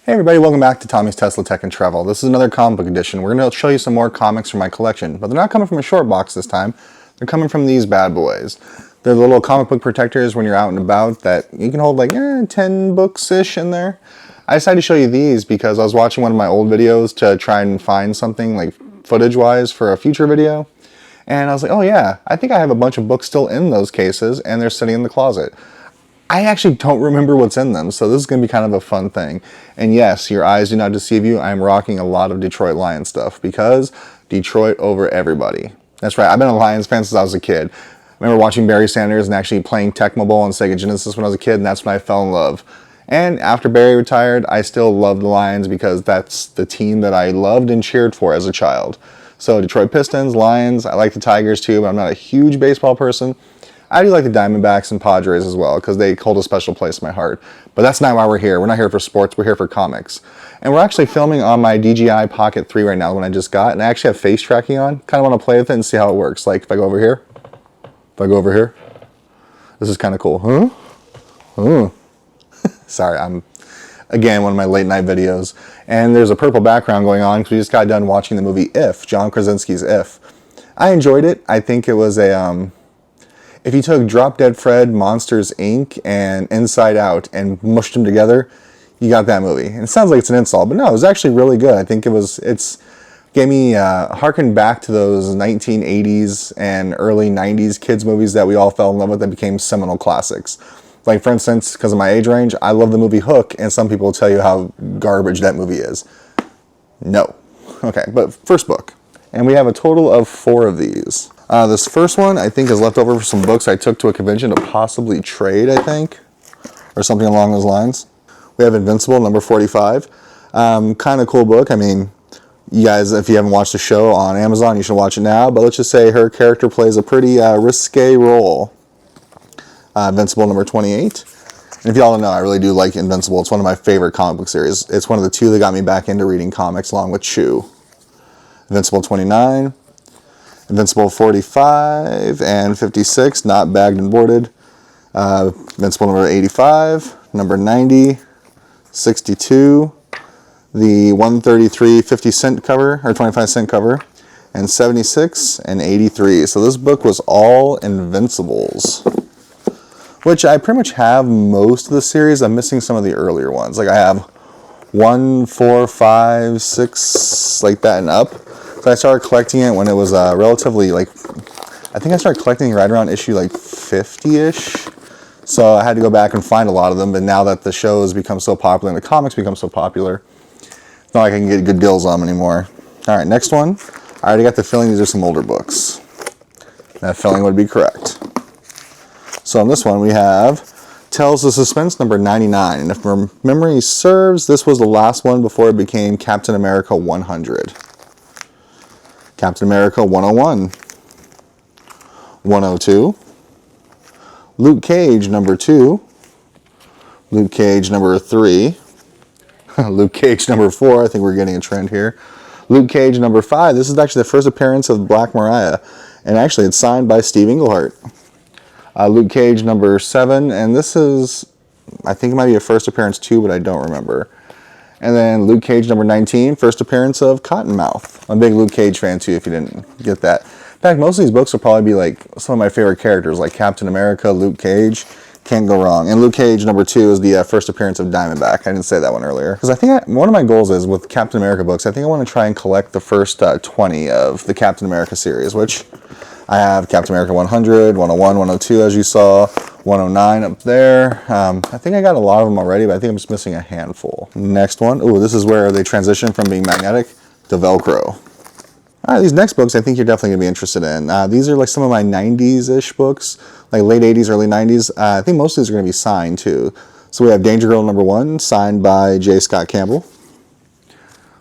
Hey everybody, welcome back to Tommy's Tesla Tech and Travel. This is another comic book edition. We're going to show you some more comics from my collection, but they're not coming from a short box this time. They're coming from these bad boys. They're the little comic book protectors when you're out and about that you can hold like 10 books-ish in there. I decided to show you these because I was watching one of my old videos to try and find something like footage-wise for a future video. And I was like, oh yeah, I think I have a bunch of books still in those cases and they're sitting in the closet. I actually don't remember what's in them, so this is going to be kind of a fun thing. And yes, your eyes do not deceive you. I'm rocking a lot of Detroit Lions stuff because Detroit over everybody. That's right, I've been a Lions fan since I was a kid. I remember watching Barry Sanders and actually playing Tecmo Bowl on Sega Genesis when I was a kid, and that's when I fell in love. And after Barry retired, I still love the Lions because that's the team that I loved and cheered for as a child. So Detroit Pistons, Lions, I like the Tigers too, but I'm not a huge baseball person. I do like the Diamondbacks and Padres as well because they hold a special place in my heart. But that's not why we're here. We're not here for sports. We're here for comics. And we're actually filming on my DJI Pocket 3 right now, the one I just got. And I actually have face tracking on. Kind of want to play with it and see how it works. Like if I go over here. This is kind of cool. Huh? Sorry, I'm, again, one of my late night videos. And there's a purple background going on because we just got done watching the movie If, John Krasinski's If. I enjoyed it. I think it was a... If you took Drop Dead Fred, Monsters, Inc., and Inside Out and mushed them together, you got that movie. And it sounds like it's an insult, but no, it was actually really good. I think gave me, harkened back to those 1980s and early 90s kids movies that we all fell in love with that became seminal classics. Like, for instance, because of my age range, I love the movie Hook, and some people will tell you how garbage that movie is. No. Okay, but first book. And we have a total of 4 of these. This first one, I think, is left over for some books I took to a convention to possibly trade, I think, or something along those lines. We have Invincible, number 45. Kind of cool book. I mean, you guys, if you haven't watched the show on Amazon, you should watch it now. But let's just say her character plays a pretty risque role. Invincible, number 28. And if y'all don't know, I really do like Invincible. It's one of my favorite comic book series. It's one of the 2 that got me back into reading comics along with Chew. Invincible 29. Invincible 45 and 56, not bagged and boarded. Invincible number 85, number 90, 62, the 133 50-cent cover, or 25-cent cover, and 76 and 83. So this book was all Invincibles, which I pretty much have most of the series. I'm missing some of the earlier ones. Like I have 1, 4, 5, 6, like that and up. So I started collecting it when it was relatively, like, I think I started collecting right around issue like 50-ish. So I had to go back and find a lot of them. But now that the show has become so popular and the comics become so popular, it's not like I can get good deals on them anymore. All right, next one. I already got the feeling these are some older books. That feeling would be correct. So on this one we have Tales of Suspense, number 99. And if my memory serves, this was the last one before it became Captain America 100. Captain America 101, 102, Luke Cage number 2, Luke Cage number 3, Luke Cage number 4, I think we're getting a trend here, Luke Cage number 5, this is actually the first appearance of Black Mariah, and actually it's signed by Steve Englehart. Luke Cage number 7, and this is, I think it might be a first appearance too, but I don't remember. And then Luke Cage number 19, first appearance of Cottonmouth. I'm a big Luke Cage fan too, if you didn't get that. In fact, most of these books will probably be like some of my favorite characters, like Captain America, Luke Cage. Can't go wrong. And Luke Cage number 2 is the first appearance of Diamondback. I didn't say that one earlier. Because I think one of my goals is with Captain America books, I think I want to try and collect the first 20 of the Captain America series, which I have Captain America 100, 101, 102 as you saw, 109 up there. I think I got a lot of them already, but I think I'm just missing a handful. Next one. Ooh, this is where they transition from being magnetic to Velcro. All right, these next books I think you're definitely going to be interested in. These are like some of my 90s-ish books, like late 80s, early 90s. I think most of these are going to be signed too. So we have Danger Girl number 1, signed by J. Scott Campbell.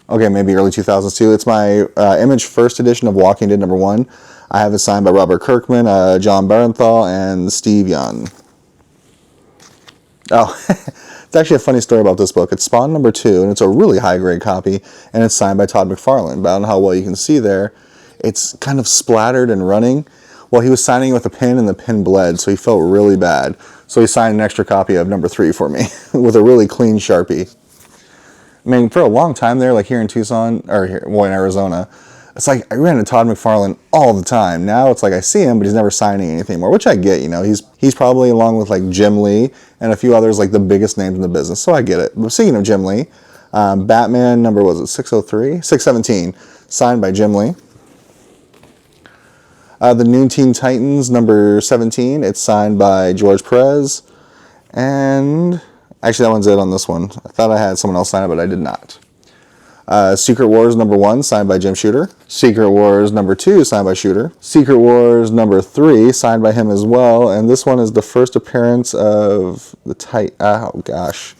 Okay, maybe early 2000s too. It's my Image first edition of Walking Dead number 1. I have it signed by Robert Kirkman, John Barenthal, and Steve Young. Oh, it's actually a funny story about this book. It's Spawn number 2, and it's a really high-grade copy, and it's signed by Todd McFarlane. But I don't know how well you can see there. It's kind of splattered and running. Well, he was signing with a pen, and the pen bled, so he felt really bad. So he signed an extra copy of number 3 for me with a really clean Sharpie. I mean, for a long time there, like here in Tucson, or here, well, in Arizona, it's like I ran into Todd McFarlane all the time. Now it's like I see him, but he's never signing anything more, which I get, you know. He's probably, along with like Jim Lee and a few others, like the biggest names in the business, so I get it. But speaking of Jim Lee, Batman number, was it 603? 617, signed by Jim Lee. The New Teen Titans number 17, it's signed by George Perez. And actually, that one's it on this one. I thought I had someone else sign it, but I did not. Secret Wars number 1, signed by Jim Shooter. Secret Wars number 2, signed by Shooter. Secret Wars number 3, signed by him as well. And this one is the first appearance of the oh gosh,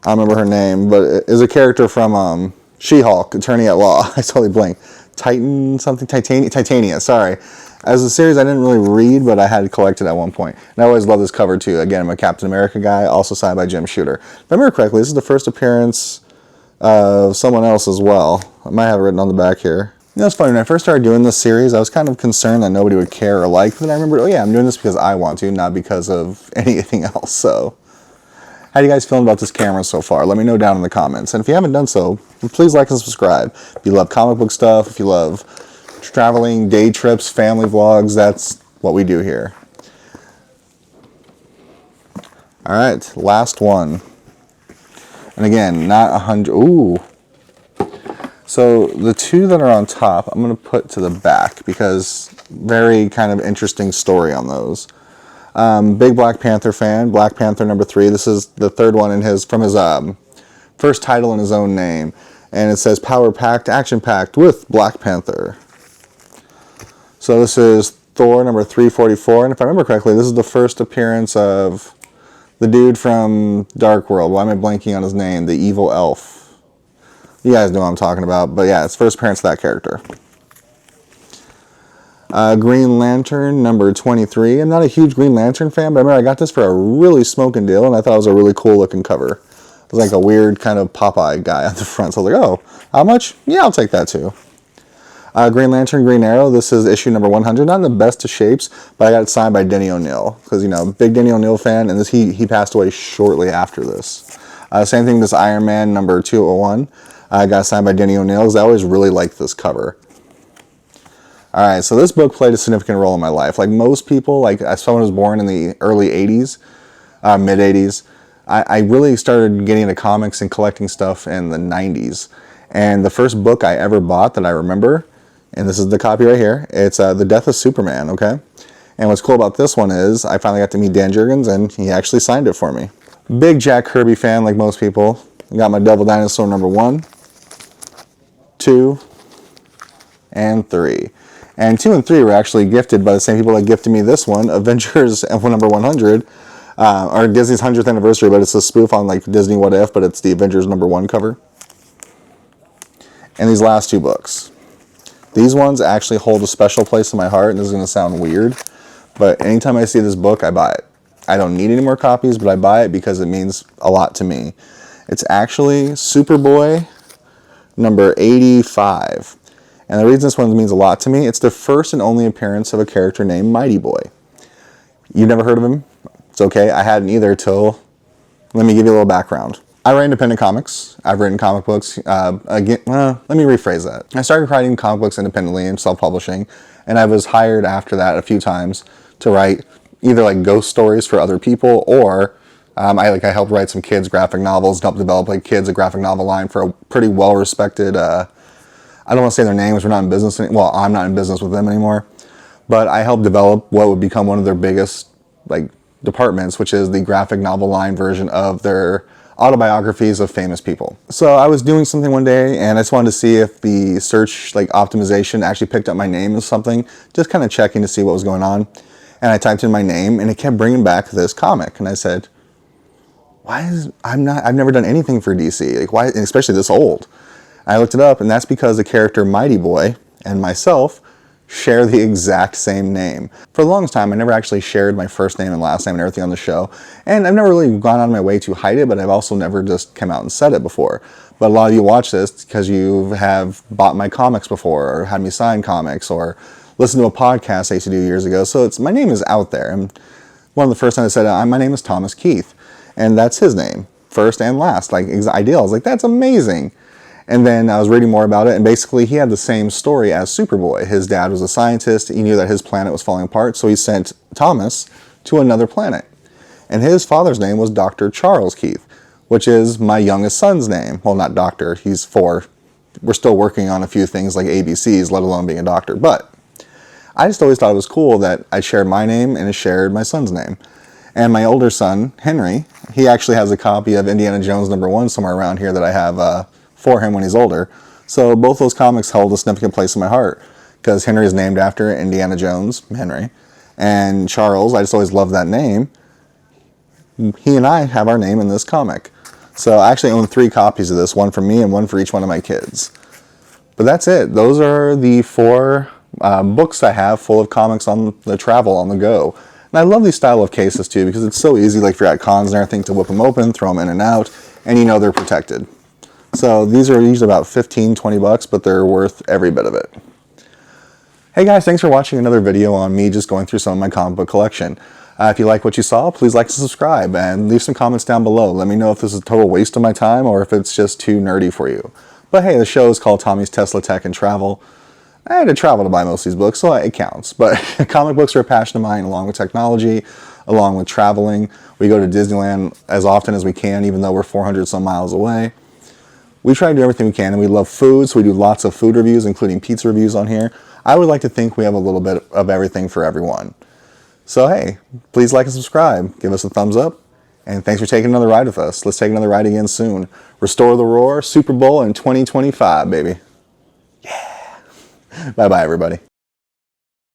I don't remember her name, but it is a character from She-Hulk, Attorney at Law. I totally blanked. Titania, sorry. As a series I didn't really read, but I had collected at one point. And I always love this cover too. Again, I'm a Captain America guy, also signed by Jim Shooter. If I remember correctly, this is the first appearance of someone else as well. I might have it written on the back here. You know, it's funny, when I first started doing this series, I was kind of concerned that nobody would care or like, but then I remembered, oh yeah, I'm doing this because I want to, not because of anything else. So, how do you guys feel about this camera so far? Let me know down in the comments. And if you haven't done so, please like and subscribe. If you love comic book stuff, if you love traveling, day trips, family vlogs, that's what we do here. All right, last one. And again, not 100. Ooh. So the two that are on top, I'm going to put to the back because very kind of interesting story on those. Big Black Panther fan, Black Panther number 3. This is the third one from his first title in his own name. And it says power-packed, action-packed with Black Panther. So this is Thor number 344. And if I remember correctly, this is the first appearance of the dude from Dark World. Why am I blanking on his name? The evil elf. You guys know what I'm talking about. But yeah, it's first appearance of that character. Green Lantern number 23. I'm not a huge Green Lantern fan, but I remember I got this for a really smoking deal, and I thought it was a really cool looking cover. It was like a weird kind of Popeye guy on the front. So I was like, oh, how much? Yeah, I'll take that too. Green Lantern, Green Arrow. This is issue number 100. Not in the best of shapes, but I got it signed by Denny O'Neil. Because, you know, big Denny O'Neil fan, and he passed away shortly after this. Same thing, this Iron Man number 201. I got signed by Denny O'Neil because I always really liked this cover. Alright, so this book played a significant role in my life. Like most people, like as someone who was born in the early 80s, mid-80s, I really started getting into comics and collecting stuff in the 90s. And the first book I ever bought that I remember, and this is the copy right here, it's The Death of Superman, okay? And what's cool about this one is I finally got to meet Dan Jurgens, and he actually signed it for me. Big Jack Kirby fan, like most people. I got my Devil Dinosaur number 1, 2, and 3. And 2 and 3 were actually gifted by the same people that gifted me this one, Avengers number 100, or Disney's 100th anniversary, but it's a spoof on like Disney What If, but it's the Avengers number 1 cover. And these last 2 books. These ones actually hold a special place in my heart, and this is going to sound weird, but anytime I see this book, I buy it. I don't need any more copies, but I buy it because it means a lot to me. It's actually Superboy number 85. And the reason this one means a lot to me, it's the first and only appearance of a character named Mighty Boy. You've never heard of him? It's okay, I hadn't either till, let me give you a little background. I write independent comics. I've written comic books. Let me rephrase that. I started writing comic books independently and self-publishing, and I was hired after that a few times to write either like ghost stories for other people, or I helped write some kids graphic novels, helped develop like kids a graphic novel line for a pretty well-respected, I don't want to say their names, we're not in business, well, I'm not in business with them anymore, but I helped develop what would become one of their biggest like departments, which is the graphic novel line version of their autobiographies of famous people. So I was doing something one day, and I just wanted to see if the search like optimization actually picked up my name as something, just kind of checking to see what was going on. And I typed in my name, and it kept bringing back this comic, and I said, I've never done anything for DC, like why, and especially this old. I looked it up, and that's because the character Mighty Boy and myself share the exact same name. For the longest time, I never actually shared my first name and last name and everything on the show, and I've never really gone out of my way to hide it, but I've also never just come out and said it before. But a lot of you watch this because you have bought my comics before, or had me sign comics, or listened to a podcast I used to do years ago, so my name is out there. And one of the first times I said, my name is Thomas Keith, and that's his name. first and last, like ideal. I was like, that's amazing. And then I was reading more about it, and basically he had the same story as Superboy. His dad was a scientist. He knew that his planet was falling apart, so he sent Thomas to another planet. And his father's name was Dr. Charles Keith, which is my youngest son's name. Well, not doctor, he's 4. We're still working on a few things like ABCs, let alone being a doctor. But I just always thought it was cool that I shared my name and it shared my son's name. And my older son, Henry, he actually has a copy of Indiana Jones #1 somewhere around here that I have for him when he's older. So both those comics hold a significant place in my heart because Henry is named after Indiana Jones, Henry. And Charles, I just always loved that name. He and I have our name in this comic. So I actually own 3 copies of this, one for me and one for each one of my kids. But that's it. Those are the 4 books I have full of comics on the travel, on the go. And I love these style of cases too because it's so easy, like if you're at cons and everything, to whip them open, throw them in and out, and you know they're protected. So these are usually about 15, 20 bucks, but they're worth every bit of it. Hey guys, thanks for watching another video on me just going through some of my comic book collection. If you like what you saw, please like and subscribe and leave some comments down below. Let me know if this is a total waste of my time or if it's just too nerdy for you. But hey, the show is called Tommy's Tesla Tech and Travel. I had to travel to buy most of these books, so it counts. But comic books are a passion of mine, along with technology, along with traveling. We go to Disneyland as often as we can, even though we're 400 some miles away. We try to do everything we can, and we love food, so we do lots of food reviews, including pizza reviews on here. I would like to think we have a little bit of everything for everyone. So hey, please like and subscribe, give us a thumbs up, and thanks for taking another ride with us. Let's take another ride again soon. Restore the Roar, Super Bowl in 2025, baby. Yeah. Bye-bye, everybody.